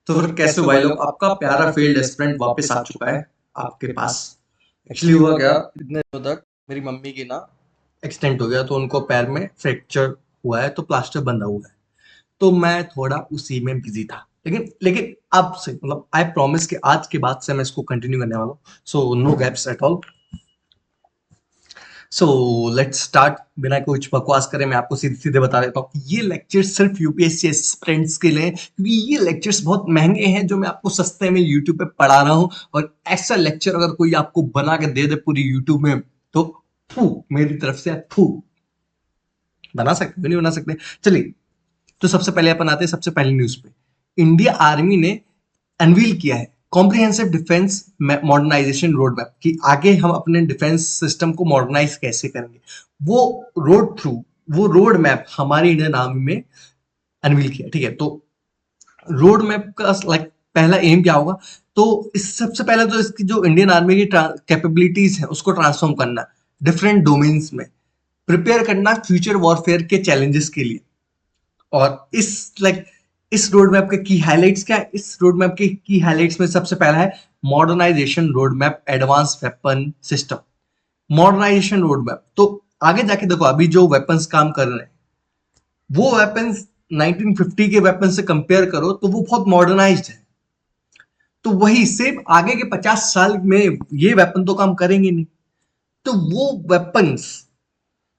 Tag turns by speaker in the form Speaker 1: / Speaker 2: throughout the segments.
Speaker 1: तो फिर कैसे हो भाई लोग, आपका प्यारा फील्ड एस्पिरेंट वापस आ चुका है आपके पास। एक्चुअली हुआ क्या, इतने दिनों तक मेरी मम्मी की ना एक्सीडेंट हो गया, तो उनको पैर में फ्रैक्चर हुआ है, तो प्लास्टर बंधा हुआ है। तो मैं थोड़ा उसी में बिजी था, लेकिन लेकिन अब से मतलब आई प्रॉमिस कि आज के बाद से मैं इसको कंटिन्यू करने वाला हूँ। So no gaps at all. So let's start. बिना कुछ बकवास करे मैं आपको सीधे सीधे बता देता हूँ कि ये लेक्चर सिर्फ यूपीएससी एस्पिरेंट्स के लिए हैं, क्योंकि ये लेक्चर्स बहुत महंगे हैं जो मैं आपको सस्ते में यूट्यूब पे पढ़ा रहा हूँ। और ऐसा लेक्चर अगर कोई आपको बना के दे दे पूरी यूट्यूब में, तो फू, मेरी तरफ से फू। बना सकते हो नहीं बना सकते, चलिए। तो सबसे पहले अपन आते हैं सबसे पहली न्यूज पे। इंडिया आर्मी ने अनवील किया है comprehensive defence modernisation road map, कि आगे हम अपने डिफेंस सिस्टम को मॉडर्नाइज कैसे करेंगे। वो वो रोड मैप हमारी इंडियन आर्मी में अनवील किया, ठीक है। तो रोड मैप का लाइक पहला एम क्या होगा, तो इस सबसे पहले तो इसकी जो इंडियन आर्मी की कैपेबिलिटीज है उसको ट्रांसफॉर्म करना डिफरेंट डोमेन्स में, प्रिपेयर करना फ्यूचर वॉरफेयर के चैलेंजेस के लिए। और इस रोड मैप के की हाइलाइट्स क्या है, इस रोड मैप के की हाइलाइट्स में सबसे पहला है modernisation road map advance weapon system. Modernisation road map, तो आगे जाके देखो अभी जो वेपन्स काम कर रहे हैं वो वेपन्स 1950 के वेपन से कंपेयर करो तो वो बहुत मॉडर्नाइज्ड है। तो वही सेम आगे के 50 साल में ये वेपन तो काम करेंगे नहीं। तो वो वेपन्स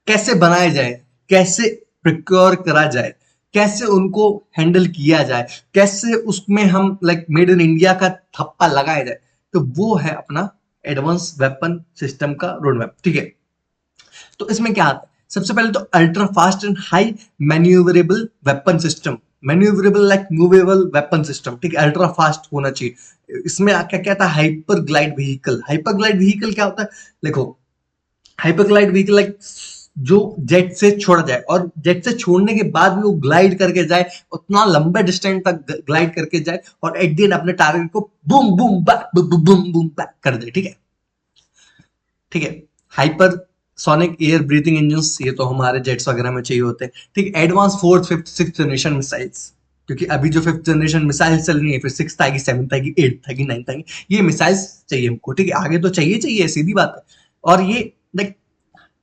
Speaker 1: कैसे बनाए जाए, कैसे प्रिक्योर करा जाए, कैसे उनको हैंडल किया जाए, कैसे उसमें हम लाइक मेड इन इंडिया का थप्पा लगाया जाए, तो वो है अपना एडवांस वेपन सिस्टम का रोड मैप, ठीक है। तो इसमें क्या आता है, सबसे पहले तो ultra fast and high manoeuvrable weapon system. Manoeuvrable like movable weapon system, ठीक है, अल्ट्रा फास्ट होना चाहिए। इसमें क्या क्या था, hyper glide vehicle. Hyper glide vehicle क्या होता है, देखो हाइपरग्लाइड व्हीकल लाइक जो जेट से छोड़ा जाए, और जेट से छोड़ने के बाद भी वो ग्लाइड करके जाए, उतना लंबे डिस्टेंस तक ग्लाइड करके जाए, और एट द एंड अपने टारगेट को boom boom back boom boom boom back कर दे, ठीक है। ठीक है, hyper sonic air breathing engine, ये तो हमारे जेट्स वगैरह में चाहिए होते हैं, ठीक है। Advance fourth fifth six generation missiles, क्योंकि अभी जो फिफ्थ जनरेशन मिसाइल्स चल रही है, फिर सिक्स आएगी, सेवंथ आएगी, एट्थ आएगी, नाइन्थ आएगी, ये मिसाइल्स चाहिए हमको, ठीक है। आगे तो चाहिए चाहिए, सीधी बात है। और ये लाइक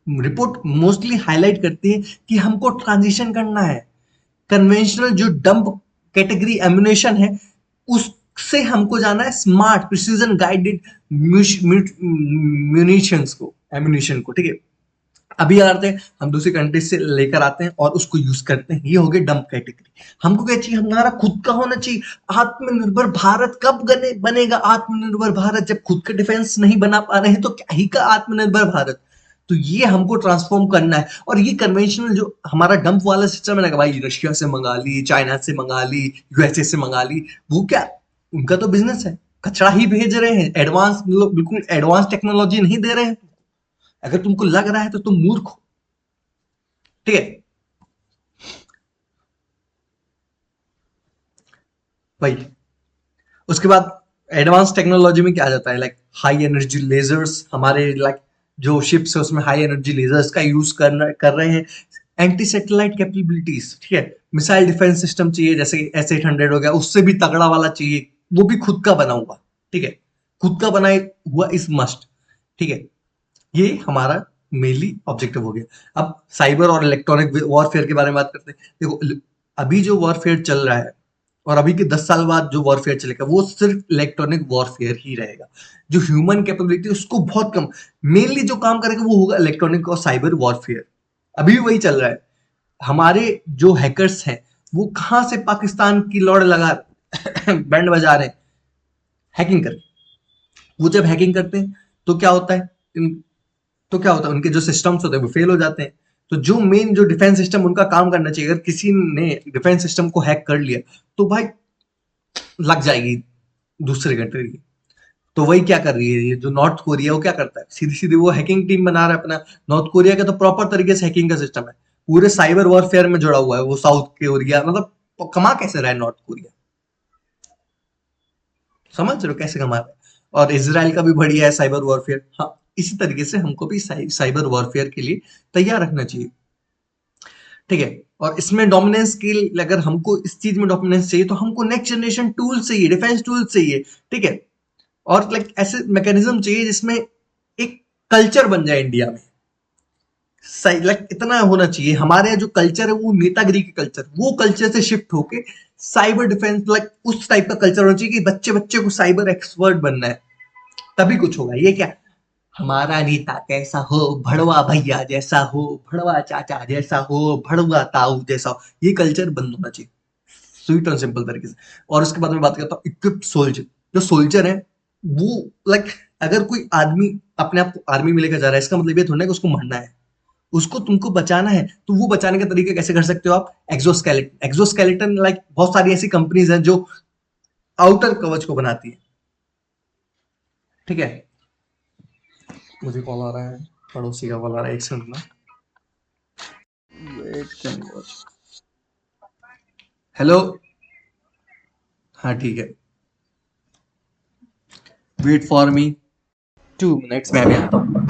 Speaker 1: रिपोर्ट मोस्टली हाईलाइट करती है कि हमको ट्रांजिशन करना है। कन्वेंशनल जो डंप कैटेगरी एम्यूनेशन है उससे हमको जाना है स्मार्ट प्रिसीजन गाइडेड म्यूनिशंस को, एम्यूनेशन को, ठीक है। अभी आते हैं हम दूसरी कंट्री से लेकर आते हैं और उसको यूज करते हैं, ये हो गए डंप कैटेगरी। हमको क्या चाहिए, हमारा खुद का होना चाहिए। आत्मनिर्भर भारत कब बनेगा आत्मनिर्भर भारत, जब खुद का डिफेंस नहीं बना पा रहे हैं तो क्या ही का आत्मनिर्भर भारत। तो ये हमको ट्रांसफॉर्म करना है। और ये कन्वेंशनल जो हमारा डंप वाला सिस्टम है ना, भाई रशिया से मंगा ली, चाइना से मंगा ली, यूएसए से मंगा ली, वो क्या, उनका तो बिजनेस है, कचरा ही भेज रहे हैं, एडवांस मतलब बिल्कुल एडवांस टेक्नोलॉजी नहीं दे रहे हैं। अगर तुमको लग रहा है तो तुम मूर्ख हो, ठीक है भाई। उसके बाद एडवांस टेक्नोलॉजी में क्या आ जाता है, लाइक हाई एनर्जी लेजर्स, हमारे लाइक जो शिप्स है उसमें हाई एनर्जी लेजर्स का यूज कर रहे हैं। एंटी सैटेलाइट कैपेबिलिटीज, ठीक है, मिसाइल डिफेंस सिस्टम चाहिए, जैसे S-800 हो गया, उससे भी तगड़ा वाला चाहिए, वो भी खुद का बना हुआ, ठीक है, खुद का बनाए हुआ इज मस्ट, ठीक है। ये हमारा मेनली ऑब्जेक्टिव हो गया। अब साइबर और इलेक्ट्रॉनिक वॉरफेयर के बारे में बात करते हैं। देखो अभी जो वॉरफेयर चल रहा है और अभी के 10 साल बाद जो वॉरफेयर चलेगा वो सिर्फ इलेक्ट्रॉनिक वॉरफेयर ही रहेगा। जो ह्यूमन कैपेबिलिटी उसको बहुत कम, मेनली जो काम करेगा वो होगा इलेक्ट्रॉनिक और साइबर वॉरफेयर। अभी भी वही चल रहा है। हमारे जो हैकर्स हैं वो कहां से पाकिस्तान की लौड़ लगा बैंड बजा रहे हैं, हैकिंग करके। वो जब हैकिंग करते हैं तो क्या होता है, तो क्या होता है, उनके जो सिस्टम्स होते हैं वो फेल हो जाते हैं। तो जो मेन जो डिफेंस सिस्टम उनका काम करना चाहिए, अगर किसी ने डिफेंस सिस्टम को हैक कर लिया तो भाई लग जाएगी दूसरे कंट्री की। तो वही क्या कर रही है, ये जो नॉर्थ कोरिया वो क्या करता है, सीधी सीधी वो हैकिंग टीम बना रहा है अपना। नॉर्थ कोरिया का तो प्रॉपर तरीके से हैकिंग का सिस्टम है, पूरे साइबर वॉरफेयर में जुड़ा हुआ है वो। साउथ कोरिया मतलब तो कमा कैसे रहा है नॉर्थ कोरिया, समझ रहे हो कैसे कमा रहा है। और इसराइल का भी बढ़िया है साइबर वॉरफेयर। हाँ, इसी तरीके से हमको भी साइबर वॉरफेयर के लिए तैयार रखना चाहिए। ठीक है। और इसमें डोमिनेंस के लिए अगर हमको इस चीज में डोमिनेंस चाहिए तो हमको नेक्स्ट जनरेशन टूल चाहिए, डिफेंस टूल चाहिए, ठीक है। और लाइक ऐसे मैकेनिज्म चाहिए जिसमें एक कल्चर बन जाए इंडिया में। सही लाइक इतना होना चाहिए हमारे यहाँ जो कल्चर है वो नेतागिरी की कल्चर, वो कल्चर से शिफ्ट होके साइबर डिफेंस लाइक उस टाइप का कल्चर होना चाहिए कि बच्चे बच्चे को साइबर एक्सपर्ट बनना है, तभी कुछ होगा। ये क्या हमारा नेता कैसा हो, भड़वा भैया जैसा हो, भड़वा चाचा जैसा हो, भड़वा ताऊ जैसा हो, ये कल्चर बंद होना चाहिए स्वीट और सिंपल तरीके से। और उसके बाद में बात करता हूँ इक्विप्ड सोल्जर। जो सोल्जर है वो लाइक अगर कोई आदमी अपने आप को आर्मी में लेकर जा रहा है इसका मतलब ये थोड़ा ना कि उसको मरना है, उसको तुमको बचाना है। तो वो बचाने का तरीका कैसे कर सकते हो आप? एक्सोस्केलेटन। एक्सोस्केलेटन लाइक बहुत सारी ऐसी कंपनीज हैं जो आउटर कवच को बनाती है, ठीक है। मुझे कॉल आ रहा है, पड़ोसी का कॉल आ रहा है, एक सेकंड ना। हेलो। हाँ ठीक है, वेट फॉर मी 2 मिनट्स में अभी आता हूँ।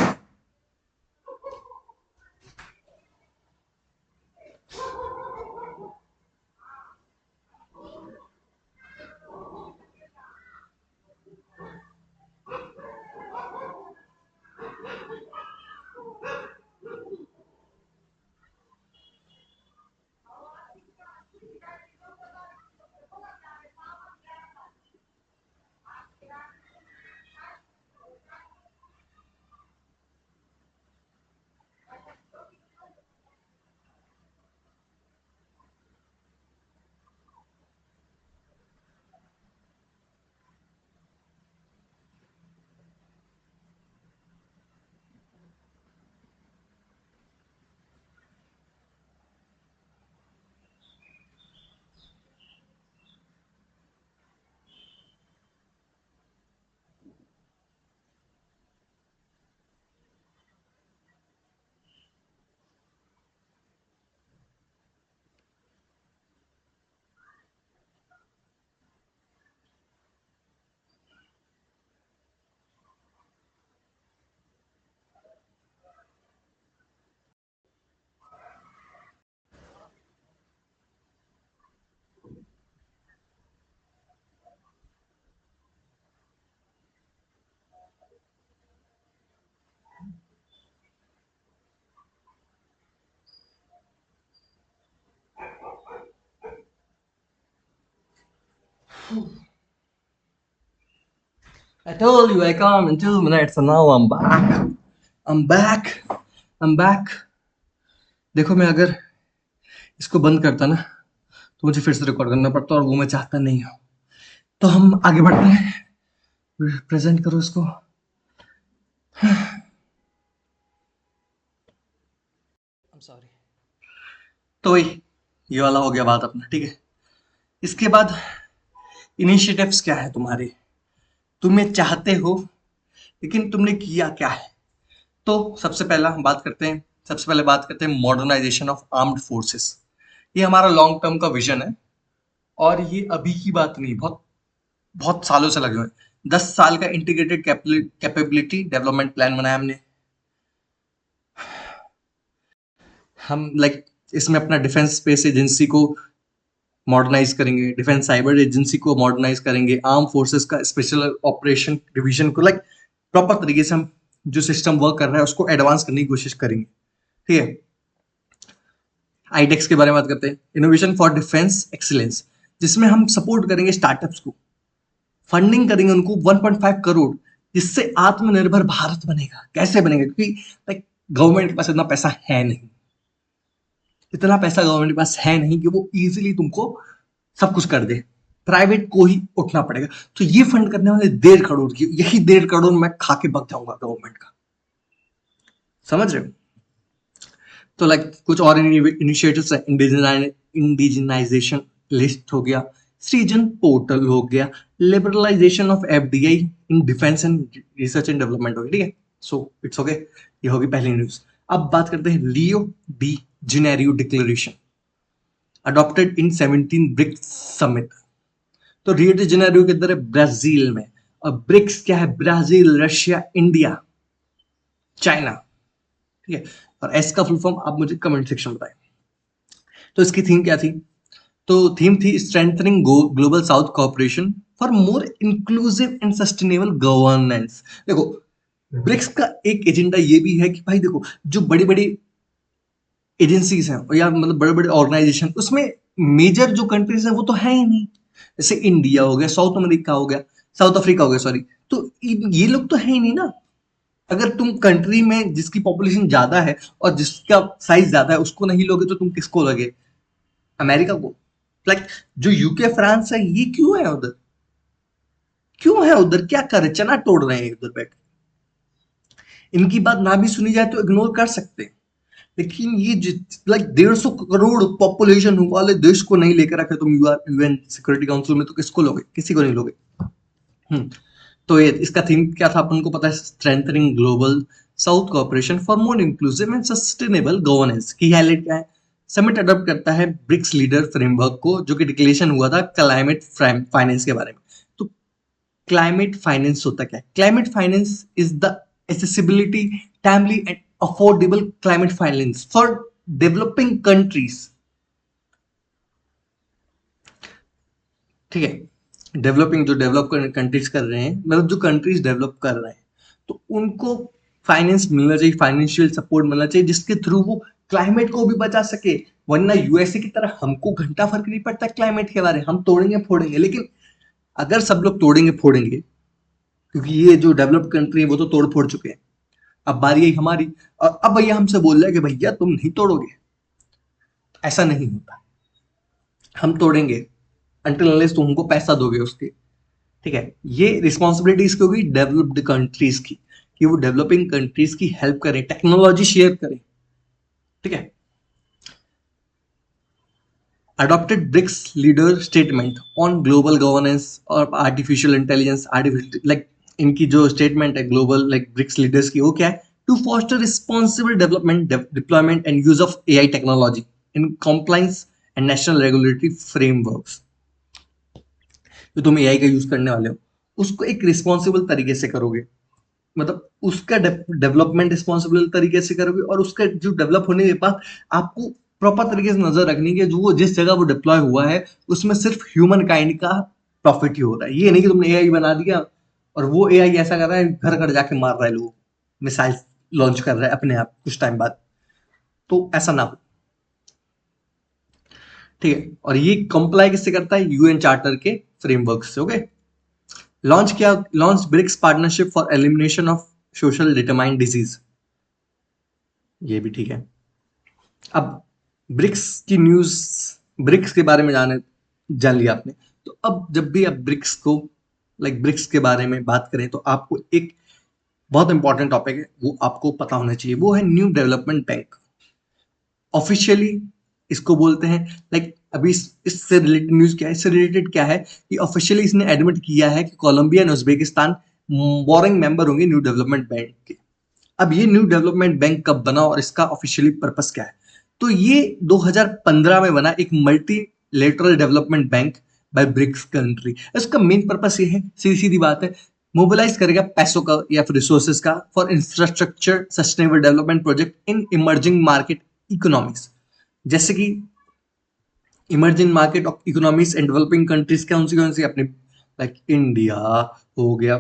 Speaker 1: I told you I come in 2 minutes and now I'm back. I'm back. I'm back. देखो मैं अगर इसको बंद करता ना तो मुझे फिर से रिकॉर्ड करना पड़ता और वो मैं चाहता नहीं हूँ। तो हम आगे बढ़ते हैं, प्रेजेंट करो इसको। I'm sorry। तो वही ये वाला हो गया बात अपना, ठीक है। इसके बाद इनिशिएटिव्स क्या है तुम्हारे, तुम्हें चाहते हो लेकिन तुमने किया क्या है? तो सबसे पहले बात करते हैं मॉडर्नाइजेशन ऑफ आर्म्ड फोर्सेस। ये हमारा लॉन्ग टर्म का विजन है और ये अभी की बात नहीं, बहुत बहुत सालों से लगे हुए हैं। 10 साल का इंटीग्रेटेड कैपेबिलिटी डेवलपमेंट प्लान बनाया हमने। हम लाइक इसमें अपना डिफेंस स्पेस एजेंसी को मॉडर्नाइज करेंगे, डिफेंस साइबर एजेंसी को मॉडर्नाइज करेंगे, आर्म फोर्सेस का स्पेशल ऑपरेशन डिवीजन को लाइक प्रॉपर तरीके से हम जो सिस्टम वर्क कर रहा है उसको एडवांस करने की कोशिश करेंगे, ठीक है। आईटेक्स के बारे में बात करते हैं, इनोवेशन फॉर डिफेंस एक्सीलेंस, जिसमें हम सपोर्ट करेंगे स्टार्टअप्स को, फंडिंग करेंगे उनको 1.5 करोड़, जिससे आत्मनिर्भर भारत बनेगा। कैसे बनेगा? क्योंकि लाइक गवर्नमेंट के पास इतना पैसा है नहीं, इतना पैसा गवर्नमेंट के पास है नहीं कि वो इजीली तुमको सब कुछ कर दे, प्राइवेट को ही उठना पड़ेगा। तो ये फंड करने वाले 1.5 करोड़ की, यही 1.5 करोड़ मैं खा के बक जाऊंगा गवर्नमेंट का, समझ रहे हो? तो लाइक कुछ और इनिशिएटिव्स है, इंडिजिनाइजेशन लिस्ट हो गया, सृजन पोर्टल हो गया, liberalisation of FDI in defence and research and development हो गया, ठीक है। सो इट्स ओके, ये होगी पहली न्यूज। अब बात करते हैं Rio de Janeiro declaration adopted in 17 BRICS summit. तो रियो डी जेनेरियो के अंदर है ब्राजील में, और ब्रिक्स क्या है? ब्राजील, रशिया, इंडिया, चाइना, ठीक है। और एस का फुल फॉर्म आप मुझे कमेंट सेक्शन में बताएं। तो इसकी थीम क्या थी? तो थीम थी strengthening global south cooperation for more inclusive and sustainable governance. देखो, ब्रिक्स का एक एजेंडा ये भी है कि भाई देखो, जो बड़ी बड़ी एजेंसीज हैं या मतलब बड़े बड़े ऑर्गेनाइजेशन, उसमें मेजर जो कंट्रीज हैं वो तो है ही नहीं। जैसे इंडिया हो गया, साउथ अमेरिका हो गया, साउथ अफ्रीका हो गया, सॉरी। तो ये लोग तो है ही नहीं ना। अगर तुम कंट्री में जिसकी पॉपुलेशन ज्यादा है और जिसका साइज ज्यादा है उसको नहीं लोगे तो तुम किसको लोगे? अमेरिका को। लाइक जो यूके फ्रांस है, ये क्यों है उधर? क्यों है उधर? क्या कर रहे? चना तोड़ रहे हैं उधर बैठ के। इनकी बात ना भी सुनी जाए तो इग्नोर कर सकते हैं, लेकिन ये लाइक 150 करोड़ पॉपुलेशन वाले देश को नहीं लेकर रखे तुम यूएन सिक्योरिटी काउंसिल में, तो किसको लोगे? किसी को नहीं लोगे। हम्म। तो ये इसका थीम क्या था अपन को पता है? Strengthening global south cooperation for more inclusive and sustainable governance की हाईलाइट क्या है? समिट अडॉप्ट करता है ब्रिक्स लीडर फ्रेमवर्क को, जो कि डिक्लेरेशन हुआ था क्लाइमेट फाइनेंस के बारे में। तो क्लाइमेट फाइनेंस होता क्या है? Climate finance is the accessibility, timely and affordable climate finance for developing countries। ठीक है, डेवलपिंग जो डेवलप कंट्रीज कर रहे हैं, मतलब जो कंट्रीज डेवलप कर रहे हैं, तो उनको फाइनेंस मिलना चाहिए, फाइनेंशियल सपोर्ट मिलना चाहिए, जिसके थ्रू वो क्लाइमेट को भी बचा सके। वरना यूएसए की तरह हमको घंटा फर्क नहीं पड़ता क्लाइमेट के बारे में, हम तोड़ेंगे फोड़ेंगे। लेकिन अगर सब लोग तोड़ेंगे फोड़ेंगे, क्योंकि ये जो डेवलप्ड कंट्री है वो तो तोड़ फोड़ चुके हैं, अब बारी आई हमारी। और अब भैया हमसे बोल रहे हैं कि भैया तुम नहीं तोड़ोगे। ऐसा नहीं होता, हम तोड़ेंगे अंटिल अनलेस तुम हमको पैसा दोगे उसके। ठीक है, ये रिस्पॉन्सिबिलिटी इसकी होगी डेवलप्ड कंट्रीज की, कि वो डेवलपिंग कंट्रीज की हेल्प करें, टेक्नोलॉजी शेयर करें। ठीक है, adopted BRICS leader statement on global governance और artificial intelligence, artificial like इनकी जो स्टेटमेंट है ग्लोबल लाइक ब्रिक्स लीडर्स की, वो क्या है? To foster responsible development, deployment and use of AI technology in compliance and national regulatory frameworks. जो तुम एआई का यूज करने वाले हो, उसको एक रिस्पॉन्सिबल तरीके से करोगे, मतलब उसका डेवलपमेंट रिस्पॉन्सिबल तरीके से करोगे, और उसका जो डेवलप होने के बाद आपको प्रॉपर तरीके से नजर रखनी है कि जो वो जिस जगह वो डिप्लॉय हुआ है उसमें सिर्फ ह्यूमन काइंड का प्रॉफिट ही हो रहा है। ये नहीं कि तुमने एआई बना दिया और वो एआई ऐसा कर रहा है घर घर जाके मार रहा है लोगों, मिसाइल लॉन्च कर रहा है अपने आप कुछ टाइम बाद। तो ऐसा ना हो। ठीक है, और ये कंप्लाई किससे करता है? यूएन चार्टर के फ्रेमवर्क से। ओके, लॉन्च किया, launch BRICS partnership for elimination of social determined disease. ये भी ठीक है। अब ब्रिक्स की न्यूज, ब्रिक्स के बारे में जान लिया आपने। तो अब जब भी आप ब्रिक्स को ब्रिक्स के बारे में बात करें तो आपको एक बहुत इंपॉर्टेंट टॉपिक है वो आपको पता होना चाहिए, वो है न्यू डेवलपमेंट बैंक। ऑफिशियली इसको बोलते हैं अभी इससे रिलेटेड न्यूज क्या है, इससे रिलेटेड क्या है कि ऑफिशियली इसने एडमिट किया है कि कोलंबिया एंड उज्बेकिस्तान बोरिंग मेंबर होंगे न्यू डेवलपमेंट बैंक के। अब ये न्यू डेवलपमेंट बैंक कब बना और इसका ऑफिशियली पर्पस क्या है? तो ये 2015 में बना एक multilateral development bank by BRICS country. इसका मेन पर्पस ये है, सीधी सीधी बात है, मोबिलाइज करेगा पैसों का या फिर रिसोर्सेज का for infrastructure sustainable development project in emerging market economics. जैसे कि emerging market of economies and developing countries कौन सी अपने, इंडिया हो गया,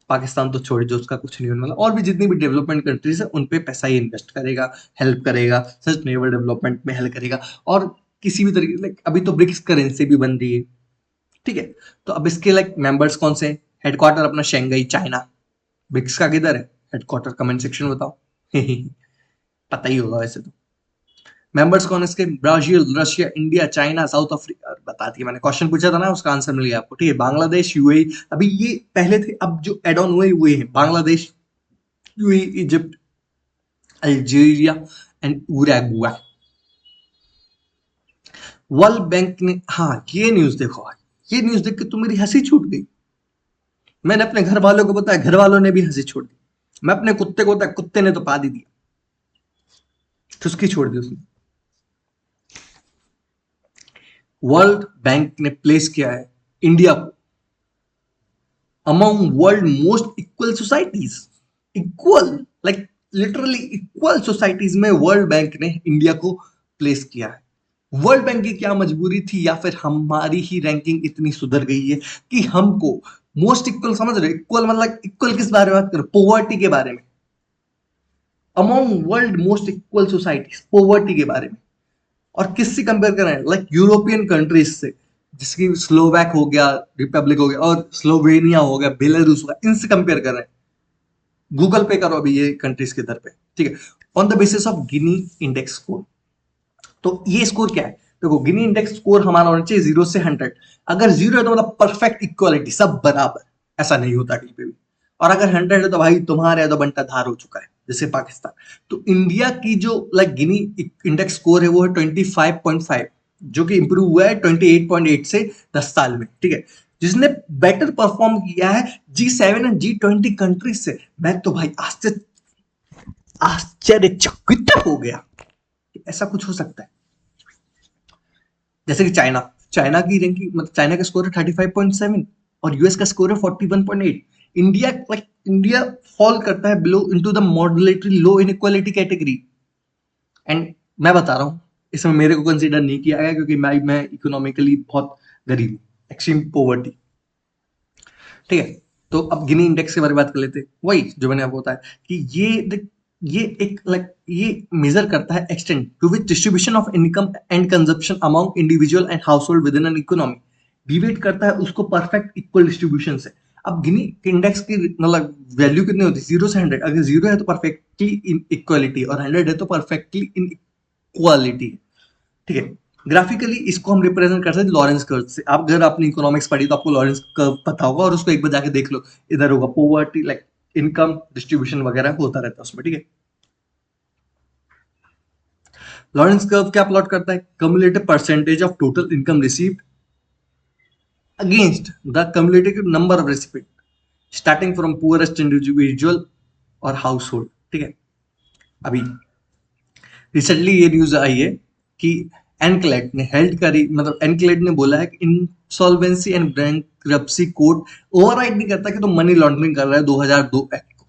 Speaker 1: पाकिस्तान तो छोड़ जो उसका कुछ नहीं होने वाला, और भी जितनी भी डेवलपमेंट कंट्रीज है उन पे पैसा ही इन्वेस्ट करेगा, हेल्प करेगा, सस्टेनेबल डेवलपमेंट में हेल्प करेगा। और किसी भी तरीके अभी तो ब्रिक्स करेंसी भी बन रही है। ठीक है, तो अब इसके मेंबर्स कौन से? हेडक्वार्टर अपना शंघाई चाइना। ब्रिक्स का किधर है हेडक्वार्टर? कमेंट सेक्शन में बताओ। पता ही होगा वैसे तो। मेंबर्स कौन है इसके? Brazil, Russia, India, China, south Africa. बता दिया मैंने, क्वेश्चन पूछा था ना, उसका आंसर मिल गया आपको। ठीक है, बांग्लादेश, यूएई। अभी ये पहले थे, अब जो एड ऑन हुए हैं Bangladesh, UAE, Egypt, Algeria and Uruguay. World bank ने, हाँ ये न्यूज देखो आज, ये न्यूज देख के तो मेरी हंसी छूट गई। मैंने अपने घर वालों को बताया, घर वालों ने भी हंसी छोड़ दी। मैं अपने कुत्ते को बताया, कुत्ते ने तो पा दी दिया, ठुसकी छोड़ दी उसने। वर्ल्ड बैंक ने प्लेस किया है इंडिया को among world most equal societies. Equal, literally equal societies में वर्ल्ड बैंक ने इंडिया को प्लेस किया है। वर्ल्ड बैंक की क्या मजबूरी थी या फिर हमारी ही रैंकिंग इतनी सुधर गई है कि हमको मोस्ट इक्वल, समझ रहे, इक्वल मतलब इक्वल किस बारे में बात करो, पोवर्टी के बारे में, among world most equal societies, poverty के बारे में। और किससे कंपेयर कर रहे हैं, लाइक यूरोपियन कंट्रीज से, जिसकी स्लोवैक हो गया, रिपब्लिक हो गया, और स्लोवेनिया हो गया, बेलारूस हो गया, इनसे कंपेयर कर रहे हैं। गूगल पे करो अभी ये कंट्रीज के दर पे, ठीक है, on the basis of Gini index score. तो ये स्कोर क्या है, देखो गिनी इंडेक्स स्कोर हमारा होना चाहिए 0 से 100। अगर 0 है तो मतलब परफेक्ट इक्वालिटी, सब बराबर, ऐसा नहीं होता कहीं पे भी। और अगर 100 है तो भाई तुम्हारे तो बंटा धार हो चुका है, जैसे पाकिस्तान। तो इंडिया की जो लाइक गिनी इंडेक्स स्कोर है वो है 25.5, जो कि इंप्रूव हुआ है 28.8 से 10 साल में, ठीक है। जिसने बेटर परफॉर्म किया है G7 एंड G20 कंट्रीज से। मैं तो भाई आश्चर्यचकित हो गया कि ऐसा कुछ हो सकता है। जैसे कि चाइना, चाइना की रैंकिंग, मतलब चाइना का स्कोर है 35.7 और यूएस का स्कोर है 41.8। इंडिया फॉल करता है below into the moderately low inequality category. And मैं बता रहा हूँ, इसमें मेरे को कंसीडर नहीं किया गया क्योंकि मैं इकोनॉमिकली बहुत गरीब हूँ, एक्सट्रीम पोवर्टी, ठीक है। तो अब गिनी इंडेक्स के बारे में बात कर लेते हैं। वही जो मैंने आपको बताया कि ये एक लाइक ये मेजर करता है extent to which distribution of income and consumption among individual and household within an economy deviate करता है उसको परफेक्ट इक्वल डिस्ट्रीब्यूशन से। अब गिनी इंडेक्स की मतलब वैल्यू कितनी होती है, 0 से 100। अगर 0 है तो परफेक्टली इन इक्वालिटी और 100 है तो परफेक्टली इन इक्वालिटी, ठीक है। ग्राफिकली इसको हम रिप्रेजेंट कर सकते हैं लॉरेंस कर्व से। आप अगर आपने इकोनॉमिक्स पढ़ी तो आपको लॉरेंस कर्व पता होगा, और उसको एक बार जाके देख लो, इधर होगा पोवर्टी, लाइक इनकम डिस्ट्रीब्यूशन वगैरह होता रहता है उसमें, ठीक है। लॉरेंस कर्व क्या प्लॉट करता है, cumulative percentage of total income received against the cumulative number of recipient starting from poorest individual और हाउस होल्ड, ठीक है। अभी रिसेंटली ये न्यूज आई है कि एनक्लेट ने हेल्ड करी, मतलब एनक्लेट ने बोला है कि insolvency and bankruptcy code override नहीं करता कि तुम मनी लॉन्ड्रिंग कर रहे हो 2002 एक्ट को।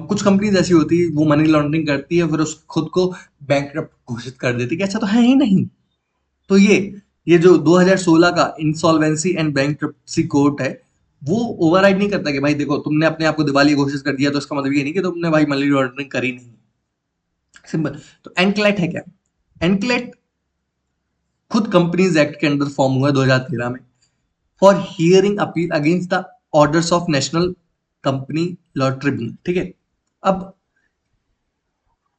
Speaker 1: कुछ कंपनीज ऐसी होती है वो मनी लॉन्ड्रिंग करती है, फिर उस खुद को बैंकरप्ट घोषित कर देती है कि अच्छा तो है ही नहीं। तो ये जो 2016 का इंसॉल्वेंसी एंड बैंक्रप्सी कोड है, वो ओवरराइड नहीं करता कि भाई देखो तुमने अपने आप को दिवालिया घोषित कर दिया, तो इसका मतलब ये नहीं कि तुमने भाई मनी लॉन्ड्रिंग करी नहीं। सिंपल। तो एनक्लेट है क्या, एनक्लेट खुद कंपनीज एक्ट के अंडर फॉर्म हुआ 2013 में, for hearing appeal against the orders of national company law tribunal, ठीक है। अब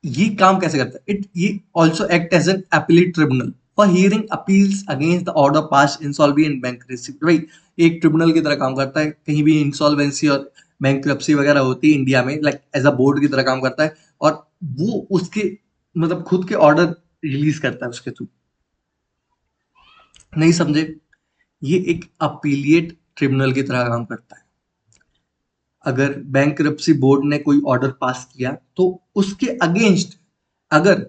Speaker 1: ये काम कैसे करता है, इट ये also act as an appellate tribunal for hearing appeals against the order pass insolvency and bankruptcy. भाई एक ट्रिब्यूनल की तरह काम करता है, कहीं भी इंसॉल्वेंसी और बैंक्रप्सी वगैरह होती है इंडिया में, लाइक एज अ बोर्ड की तरह काम करता है, और वो उसके मतलब खुद के ऑर्डर रिलीज करता है उसके थ्रू। नहीं समझे, ये एक अपीलिएट ट्रिब्यूनल की तरह काम करता है। अगर बैंक्रप्सी बोर्ड ने कोई ऑर्डर पास किया तो उसके अगेंस्ट अगर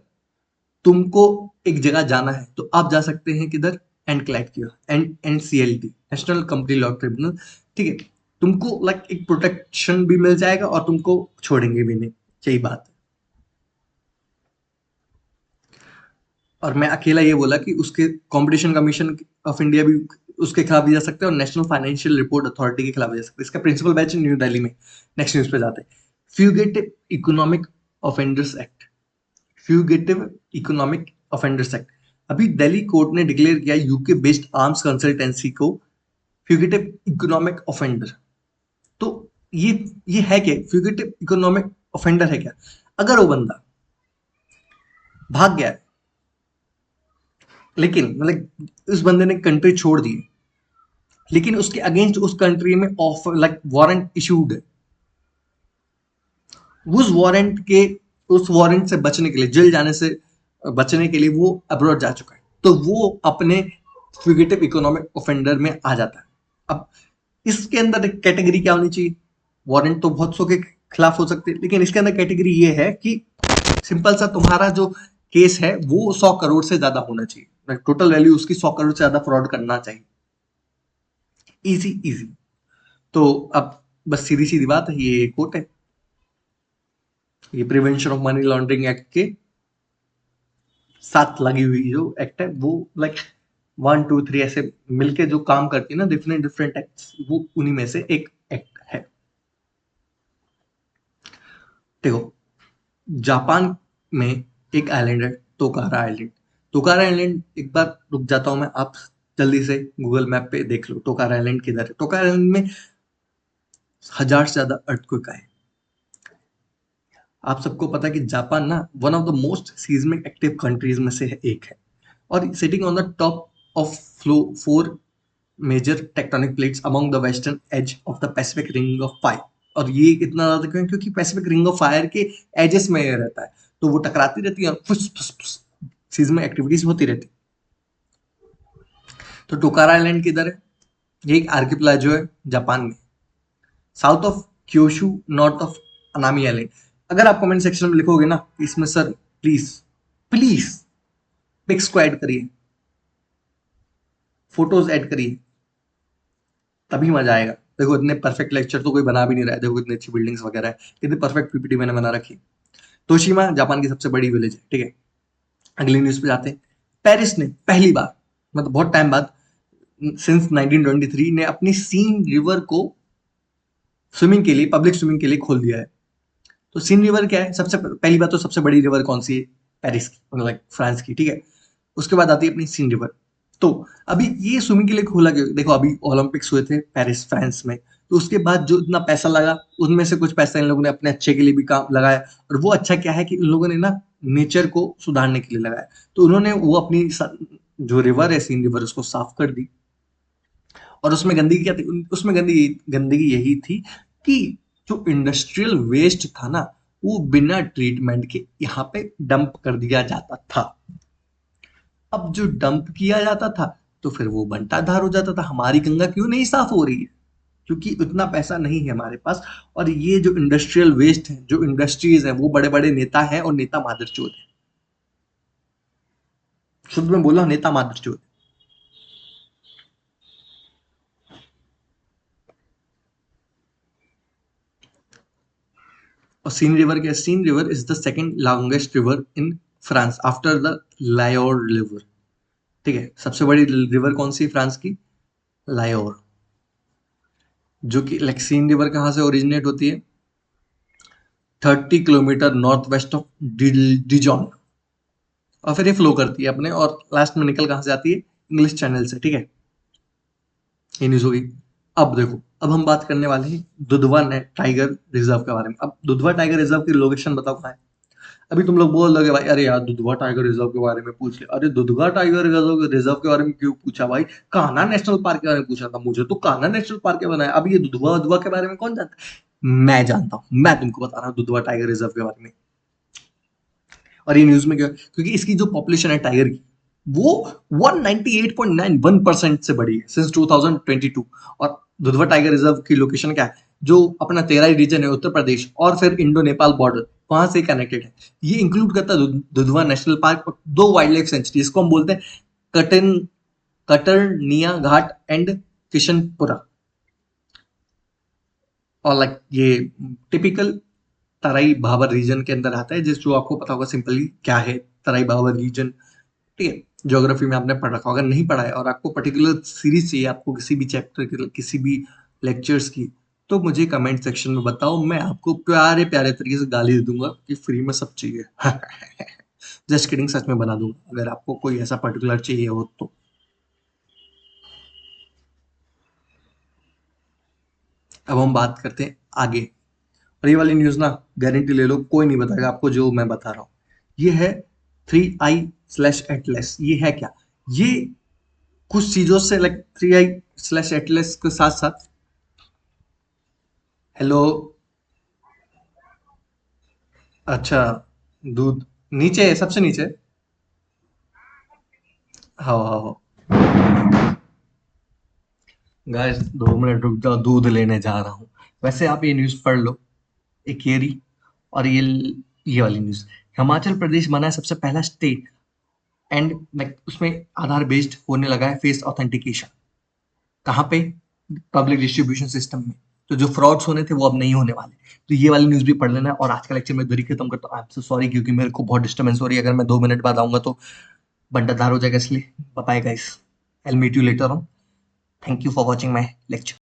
Speaker 1: तुमको एक जगह जाना है तो आप जा सकते हैं किधर, एनक्लैट की, NCLT, national company law tribunal, ठीक है। तुमको लाइक एक प्रोटेक्शन भी मिल जाएगा और तुमको छोड़ेंगे भी नहीं, यही बात है। और मैं अकेला ये बोला कि उसके कंपटीशन कमीशन ऑफ इंडिया भी उसके खिलाफ भी जा सकते हैं और नेशनल फाइनेंशियल रिपोर्ट अथॉरिटी के खिलाफ भी जा सकते हैं। इसका प्रिंसिपल बैच न्यू दिल्ली में। नेक्स्ट न्यूज पे जाते हैं। Fugitive economic offenders act, fugitive economic offenders act. अभी दिल्ली कोर्ट ने डिक्लेयर किया यूके बेस्ड आर्म्स कंसल्टेंसी को फ्यूगेटिव इकोनॉमिक ऑफेंडर। तो ये है क्या, फ्यूगेटिव इकोनॉमिक ऑफेंडर है क्या, अगर वो बंदा भाग गया है, लेकिन मतलब उस बंदे ने कंट्री छोड़ दी, लेकिन उसके अगेंस्ट उस कंट्री में ऑफर लाइक वारंट इशूड है, उस वारंट से बचने के लिए, जेल जाने से बचने के लिए वो अब्रॉड जा चुका है, तो वो अपने फ्यूगिटिव इकोनॉमिक ऑफेंडर में आ जाता है। अब इसके अंदर एक कैटेगरी क्या होनी चाहिए, वारंट तो बहुत सौ के खिलाफ हो सकते हैं, लेकिन इसके अंदर कैटेगरी ये है कि सिंपल सा तुम्हारा जो केस है वो 100 करोड़ से ज्यादा होना चाहिए, टोटल वैल्यू उसकी 100 करोड़ से ज्यादा फ्रॉड करना चाहिए। Easy easy. तो अब बस सीधी सीधी बात है, ये कोर्ट है, ये prevention of money laundering act के साथ लगी हुई जो एक्ट है वो लाइक 1 2 3 ऐसे मिलके जो काम करती है ना डिफरेंट डिफरेंट एक्ट्स, वो उन्हीं में से एक एक्ट है। देखो, जापान में एक आइलैंड है तोकारा आइलैंड। तोकारा आइलैंड, एक बार रुक जाता हूँ मैं, आप जल्दी से गूगल मैप पे देख लो टोकारा आइलैंड किधर है। टोकारा आइलैंड में 1000 से ज्यादा अर्थक्वेक आए। आप सबको पता है कि जापान ना one of the most seismic active countries में से एक है, और sitting on the top of flow 4 major tectonic plates among the western edge of the Pacific ring of fire. और ये इतना ज्यादा क्यों, क्योंकि पैसिफिक रिंग ऑफ फायर के एजेस में ये रहता है, तो वो टकराती रहती है और फुस फुस फुस सीज्मिक एक्टिविटीज होती रहती। तो टोकारा आइलैंड किधर है? ये एक आर्किपेलागो है जापान में, south of Kyushu, north of Amami island. अगर आप कमेंट सेक्शन में लिखोगे ना इसमें सर प्लीज प्लीज पिक्स को ऐड करिए, फोटोज ऐड करिए, तभी मजा आएगा। देखो इतने परफेक्ट लेक्चर तो कोई बना भी नहीं रहा है, देखो इतनी अच्छी बिल्डिंग्स वगैरह है, कितनी परफेक्ट पीपीटी मैंने बना रखी है। तोशिमा जापान की सबसे बड़ी विलेज है, ठीक है। अगली न्यूज पे जाते हैं। पेरिस ने पहली बार, मतलब बहुत टाइम बाद, सिंस 1923 ने अपनी सीन रिवर को स्विमिंग के लिए, पब्लिक स्विमिंग के लिए खोल दिया है। तो सीन रिवर क्या है? सबसे पहली बात तो सबसे बड़ी रिवर कौन सी है? पेरिस की, मतलब लाइक फ्रांस की, ठीक है। उसके बाद आती है अपनी सीन रिवर। तो अभी ये स्विमिंग के लिए खोला गया। देखो अभी ओलंपिक्स हुए थे पेरिस फ्रांस में, तो उसके बाद जो इतना पैसा लगा उनमें से कुछ पैसा इन लोगों ने अपने अच्छे के लिए भी काम लगाया। और वो अच्छा क्या है कि इन लोगों ने ना नेचर को सुधारने के लिए लगाया। तो उन्होंने वो अपनी जो रिवर है सीन रिवर उसको साफ कर दी। और उसमें गंदगी क्या थी? उसमें गंदगी गंदगी यही थी कि जो इंडस्ट्रियल वेस्ट था ना, वो बिना ट्रीटमेंट के यहाँ पे डंप कर दिया जाता था। अब जो डंप किया जाता था तो फिर वो बंटाधार हो जाता था। हमारी गंगा क्यों नहीं साफ हो रही है? क्योंकि उतना पैसा नहीं है हमारे पास। और ये जो इंडस्ट्रियल वेस्ट है, जो इंडस्ट्रीज है, वो बड़े बड़े नेता हैं और नेता मादरचोद है। शुद्ध में बोला, नेता मादरचोद। और सीन रिवर क्या? Seine river is the second longest river in France after the Loire river, ठीक है। सबसे बड़ी रिवर कौन सी फ्रांस की? लायोर। जो कि लाइक सीन रिवर कहाँ से ओरिजिनेट होती है? 30 किलोमीटर नॉर्थ वेस्ट ऑफ डिजॉन, और फिर ये फ्लो करती है अपने, और लास्ट में निकल कहाँ से आती है? इंग्लिश चैनल से, ठीक है। ये न्यूज होगी। अब देखो, अब हम बात करने वाले हैं दुधवा टाइगर रिजर्व के बारे में। अब दुधवा टाइगर रिजर्व की लोकेशन बताओ कहाँ है? अभी तुम लोग बोल दोगे भाई, अरे यार दुधवा टाइगर रिजर्व के बारे में पूछ ले। अरे दुधवा टाइगर रिजर्व के बारे में क्यों पूछा भाई? कान्हा नेशनल पार्क के बारे में पूछा था मुझे, तो कान्हा नेशनल पार्क के बनाया। अब ये दुधवा उधवा के बारे में कौन जानता है? मैं जानता हूँ, मैं तुमको बता रहा हूँ दुधवा टाइगर रिजर्व के बारे में। और ये न्यूज में क्यों? क्योंकि इसकी जो पॉपुलेशन है टाइगर की, वो 198.91% से बढ़ी है सिंस 2022। और दुधवा टाइगर रिजर्व की लोकेशन क्या है? जो अपना तेराई रीजन है, उत्तर प्रदेश और फिर इंडो नेपाल बॉर्डर, वहां से कनेक्टेड है। ये इंक्लूड करता है दुधवा नेशनल पार्क और दो वाइल्ड लाइफ सेंचुरी, इसको हम बोलते हैं कटन कटरनिया घाट एंड किशनपुरा। और लाइक ये टिपिकल तराई भाबर रीजन के अंदर आता है, जिस जो आपको पता होगा सिंपली क्या है तराई भाबर रीजन, ठीक है। ज्योग्राफी में आपने पढ़ रखा होगा, नहीं पढ़ा है और आपको पर्टिकुलर सीरीज चाहिए, आपको किसी भी चैप्टर की, किसी भी लेक्चर्स की, तो मुझे कमेंट सेक्शन में बताओ। मैं आपको प्यारे प्यारे तरीके से गाली दे दूंगा कि फ्री में सब चाहिए। जस्ट किडिंग, सच में बना दूंगा अगर आपको कोई ऐसा पर्टिकुलर चाहिए हो तो। अब हम बात करते हैं आगे। और ये वाली न्यूज ना गारंटी ले लो, कोई नहीं बताएगा आपको जो मैं बता रहा हूँ। ये है 3i/एटलस। ये है क्या? ये कुछ चीजों से लाइक 3i/एटलस के साथ साथ, हेलो, अच्छा, दूध नीचे है, सबसे नीचे। हाँ हाँ हाँ। गाइस 2 मिनट रुक जाओ, दूध लेने जा रहा हूँ। वैसे आप ये न्यूज पढ़ लो, एक येरी। और ये वाली न्यूज, हिमाचल प्रदेश बना है सबसे पहला स्टेट एंड लाइक उसमें आधार बेस्ड होने लगा है फेस ऑथेंटिकेशन। कहाँ पे? पब्लिक डिस्ट्रीब्यूशन सिस्टम में। तो जो फ्रॉड्स होने थे वो अब नहीं होने वाले। तो ये वाली न्यूज़ भी पढ़ लेना और आज का लेक्चर मैं इधर ही खत्म करता हूँ। आई एम सो सॉरी क्योंकि मेरे को बहुत डिस्टर्बेंस हो रही है। अगर मैं 2 मिनट बाद आऊँगा तो बंटाधार हो जाएगा, इसलिए bye bye guys. I will meet you later on. Thank you for watching my lecture.